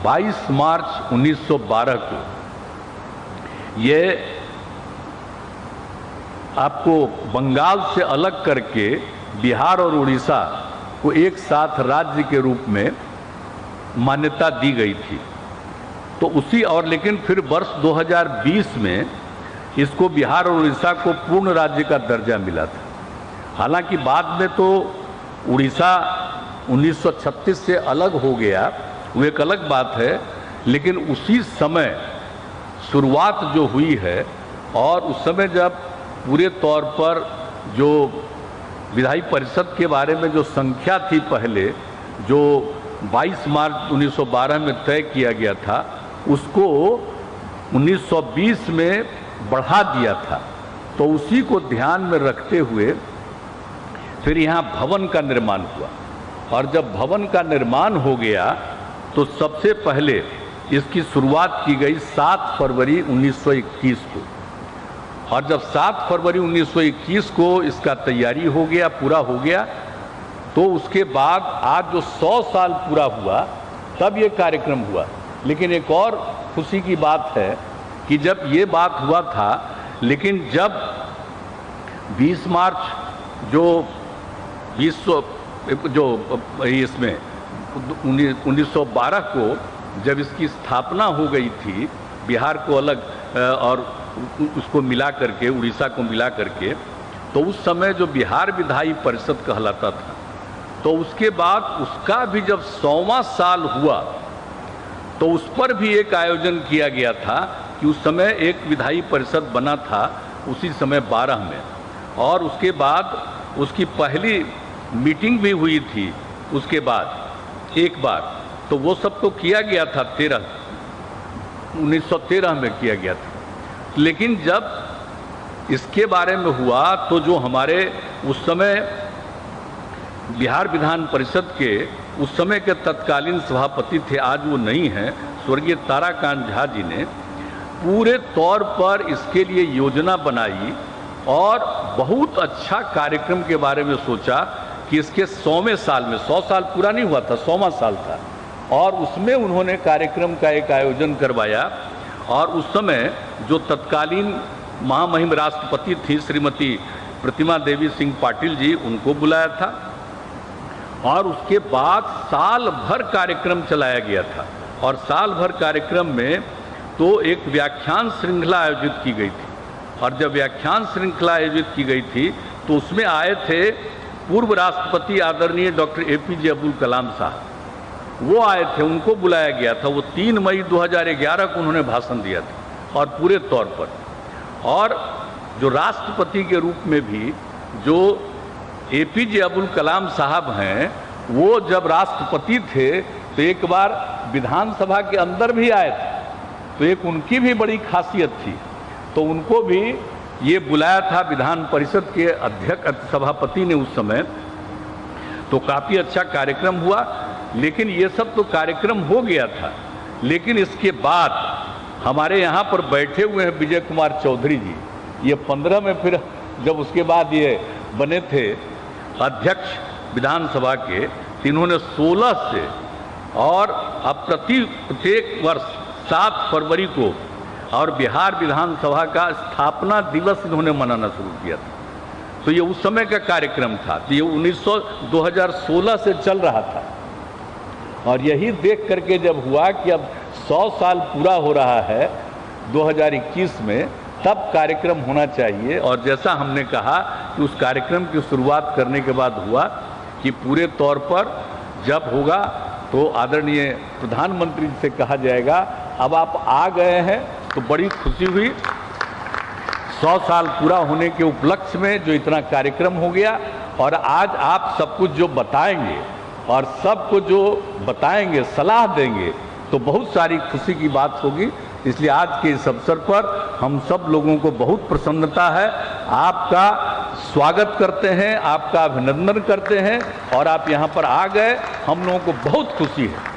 22 मार्च 1912 को ये आपको बंगाल से अलग करके बिहार और उड़ीसा को एक साथ राज्य के रूप में मान्यता दी गई थी। तो उसी और लेकिन फिर वर्ष 2020 में इसको बिहार और उड़ीसा को पूर्ण राज्य का दर्जा मिला था। हालांकि बाद में तो उड़ीसा 1936 से अलग हो गया, वो एक अलग बात है, लेकिन उसी समय शुरुआत जो हुई है और उस समय जब पूरे तौर पर जो विधायी परिषद के बारे में जो संख्या थी पहले जो 22 मार्च 1912 में तय किया गया था, उसको 1920 में बढ़ा दिया था। तो उसी को ध्यान में रखते हुए फिर यहाँ भवन का निर्माण हुआ, और जब भवन का निर्माण हो गया तो सबसे पहले इसकी शुरुआत की गई 7 फरवरी 1921 को, और जब 7 फरवरी 1921 को इसका तैयारी हो गया, पूरा हो गया, तो उसके बाद आज जो 100 साल पूरा हुआ तब ये कार्यक्रम हुआ। लेकिन एक और खुशी की बात है कि जब ये बात हुआ था, लेकिन जब 20 मार्च जो इसमें 1912 को जब इसकी स्थापना हो गई थी, बिहार को अलग और उसको मिला करके, उड़ीसा को मिला करके, तो उस समय जो बिहार विधायी परिषद कहलाता था, तो उसके बाद उसका भी जब 100वां साल हुआ तो उस पर भी एक आयोजन किया गया था कि उस समय एक विधायी परिषद बना था उसी समय 12 में, और उसके बाद उसकी पहली मीटिंग भी हुई थी उसके बाद एक बार, तो वो सब तो किया गया था 1913 में किया गया था। लेकिन जब इसके बारे में हुआ तो जो हमारे उस समय बिहार विधान परिषद के उस समय के तत्कालीन सभापति थे, आज वो नहीं हैं, स्वर्गीय ताराकांत झा जी ने पूरे तौर पर इसके लिए योजना बनाई और बहुत अच्छा कार्यक्रम के बारे में सोचा कि इसके 100वें साल में, 100 साल पूरा नहीं हुआ था, 100वां साल था, और उसमें उन्होंने कार्यक्रम का एक आयोजन करवाया। और उस समय जो तत्कालीन महामहिम राष्ट्रपति थी श्रीमती प्रतिमा देवी सिंह पाटिल जी, उनको बुलाया था, और उसके बाद साल भर कार्यक्रम चलाया गया था। और साल भर कार्यक्रम में तो एक व्याख्यान श्रृंखला आयोजित की गई थी, और जब व्याख्यान श्रृंखला आयोजित की गई थी तो उसमें आए थे पूर्व राष्ट्रपति आदरणीय डॉक्टर APJ अब्दुल कलाम साहब, वो आए थे, उनको बुलाया गया था। वो 3 मई 2011 को उन्होंने भाषण दिया था, और पूरे तौर पर, और जो राष्ट्रपति के रूप में भी जो APJ अब्दुल कलाम साहब हैं, वो जब राष्ट्रपति थे तो एक बार विधानसभा के अंदर भी आए थे, तो एक उनकी भी बड़ी खासियत थी, तो उनको भी ये बुलाया था विधान परिषद के अध्यक्ष सभापति ने उस समय। तो काफ़ी अच्छा कार्यक्रम हुआ। लेकिन ये सब तो कार्यक्रम हो गया था, लेकिन इसके बाद हमारे यहाँ पर बैठे हुए हैं विजय कुमार चौधरी जी, ये 15 में फिर जब उसके बाद ये बने थे अध्यक्ष विधानसभा के, तो इन्होंने 16 से और अब प्रत्येक वर्ष 7 फरवरी को और बिहार विधानसभा का स्थापना दिवस इन्होंने मनाना शुरू किया था। तो ये उस समय का कार्यक्रम था, तो ये 2016 से चल रहा था, और यही देख करके जब हुआ कि अब 100 साल पूरा हो रहा है 2021 में, तब कार्यक्रम होना चाहिए। और जैसा हमने कहा कि उस कार्यक्रम की शुरुआत करने के बाद हुआ कि पूरे तौर पर जब होगा तो आदरणीय प्रधानमंत्री से कहा जाएगा अब आप आ गए हैं, तो बड़ी खुशी हुई। 100 साल पूरा होने के उपलक्ष्य में जो इतना कार्यक्रम हो गया, और आज आप सब कुछ जो बताएंगे और सबको जो बताएंगे, सलाह देंगे, तो बहुत सारी खुशी की बात होगी। इसलिए आज के इस अवसर पर हम सब लोगों को बहुत प्रसन्नता है, आपका स्वागत करते हैं, आपका अभिनंदन करते हैं, और आप यहाँ पर आ गए, हम लोगों को बहुत खुशी है।